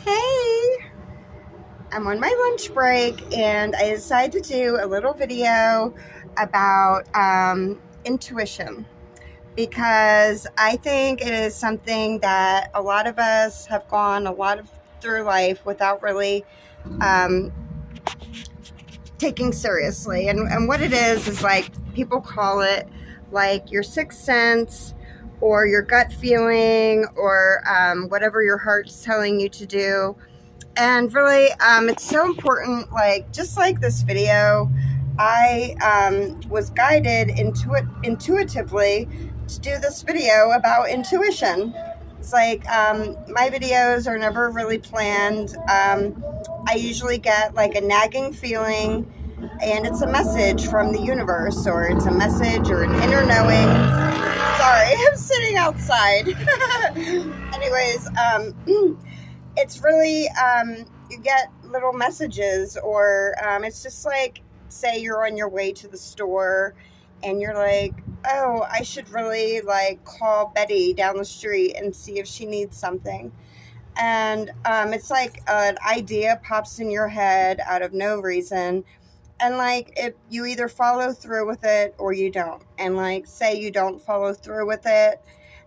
Hey, I'm on my lunch break and I decided to do a little video about intuition because I think it is something that a lot of us have gone a lot of through life without really um, taking seriously. And what it is like people call it like your sixth sense or your gut feeling or whatever your heart's telling you to do. And really, it's so important. Like, just like this video, I was guided intuitively to do this video about intuition. It's like my videos are never really planned. I usually get like a nagging feeling, and it's a message from the universe, or it's a message or an inner knowing. Sorry, I'm sitting outside. Anyways, it's really you get little messages, or it's just like, say you're on your way to the store and you're like, oh, I should really like call Betty down the street and see if she needs something. And it's like an idea pops in your head out of no reason, and like if you either follow through with it or you don't. And like, say you don't follow through with it,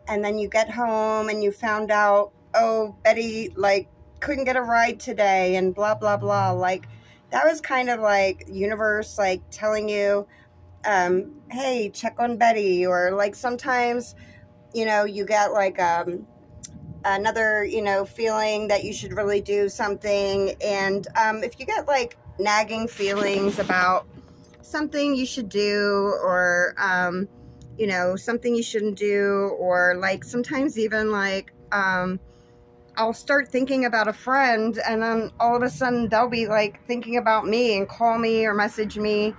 and then you get home and you found out, oh, Betty like couldn't get a ride today and blah blah blah. Like, that was kind of like universe like telling you, hey, check on Betty. Or like sometimes, you get like another, feeling that you should really do something. And if you get like nagging feelings about something you should do, or something you shouldn't do, or like sometimes even like I'll start thinking about a friend, and then all of a sudden they'll be like thinking about me and call me or message me,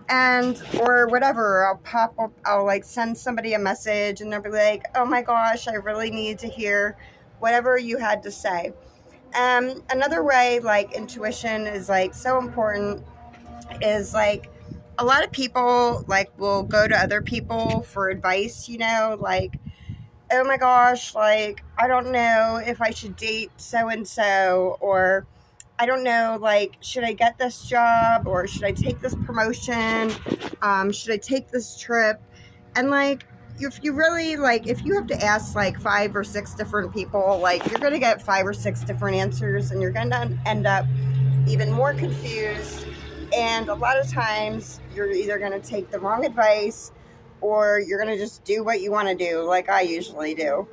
and or whatever. I'll pop up, I'll like send somebody a message and they'll be like, oh my gosh, I really need to hear whatever you had to say. Another way like intuition is like so important is like a lot of people like will go to other people for advice, like, oh my gosh, like, I don't know if I should date so and so, or I don't know, like, should I get this job, or should I take this promotion? Should I take this trip? And like, if you really like, if you have to ask like 5 or 6 different people, like, you're gonna get 5 or 6 different answers, and you're gonna end up even more confused. And a lot of times, you're either gonna take the wrong advice, or you're gonna just do what you want to do, like I usually do.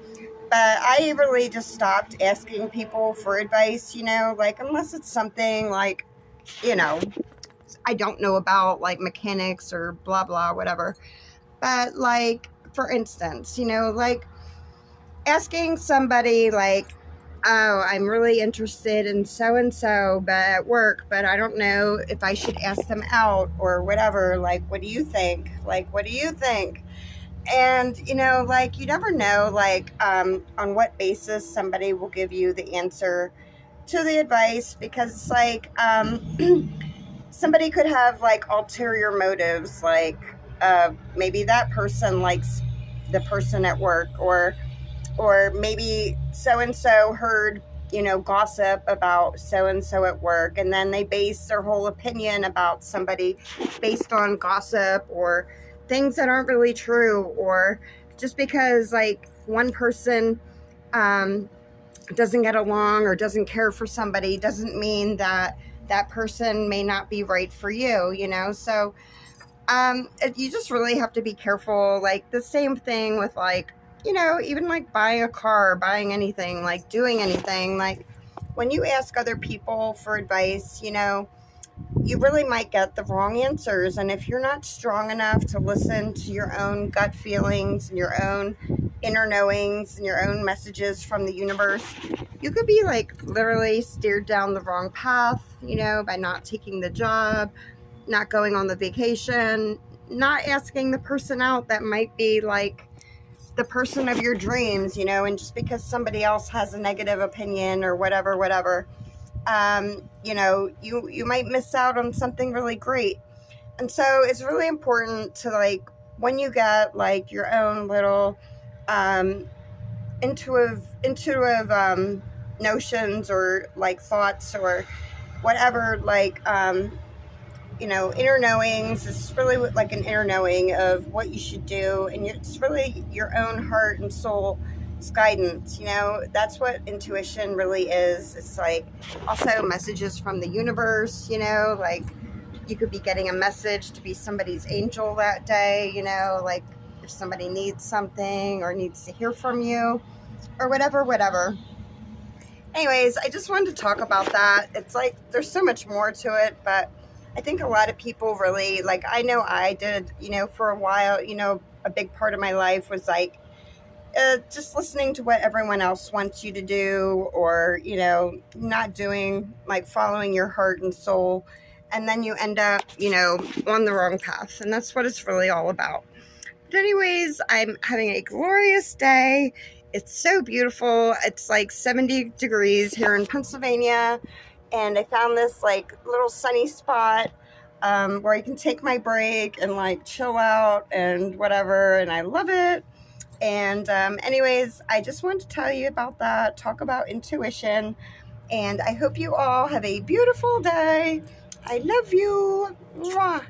But I really just stopped asking people for advice, like, unless it's something like, you know, I don't know about, like mechanics or blah, blah, whatever. But, like, for instance, like asking somebody, like, oh, I'm really interested in so and so, but at work, but I don't know if I should ask them out or whatever. Like, what do you think? Like, what do you think? And, like, you never know, like, on what basis somebody will give you the answer to the advice, because it's like, somebody could have like ulterior motives, like, maybe that person likes the person at work, or maybe so and so heard, gossip about so and so at work, and then they base their whole opinion about somebody based on gossip or things that aren't really true. Or just because like one person doesn't get along or doesn't care for somebody doesn't mean that that person may not be right for you, so you just really have to be careful. Like, the same thing with, like, even like buying a car, buying anything, like doing anything. Like, when you ask other people for advice, you really might get the wrong answers. And if you're not strong enough to listen to your own gut feelings and your own inner knowings and your own messages from the universe, you could be like literally steered down the wrong path, by not taking the job, not going on the vacation, not asking the person out that might be like the person of your dreams, and just because somebody else has a negative opinion or whatever, you might miss out on something really great. And so it's really important to, like, when you get like your own little intuitive notions or like thoughts or whatever, like inner knowings. It's really like an inner knowing of what you should do, and it's really your own heart and soul guidance. That's what intuition really is. It's like also messages from the universe. Like you could be getting a message to be somebody's angel that day. Like if somebody needs something or needs to hear from you or whatever. Anyways, I just wanted to talk about that. It's like there's so much more to it, but I think a lot of people really, like, I know I did, for a while, a big part of my life was like just listening to what everyone else wants you to do, or, not doing, like, following your heart and soul. And then you end up, on the wrong path. And that's what it's really all about. But anyways, I'm having a glorious day. It's so beautiful. It's like 70 degrees here in Pennsylvania. And I found this like little sunny spot where I can take my break and like chill out and whatever. And I love it. And anyways, I just wanted to tell you about that, talk about intuition. And I hope you all have a beautiful day. I love you. Mwah.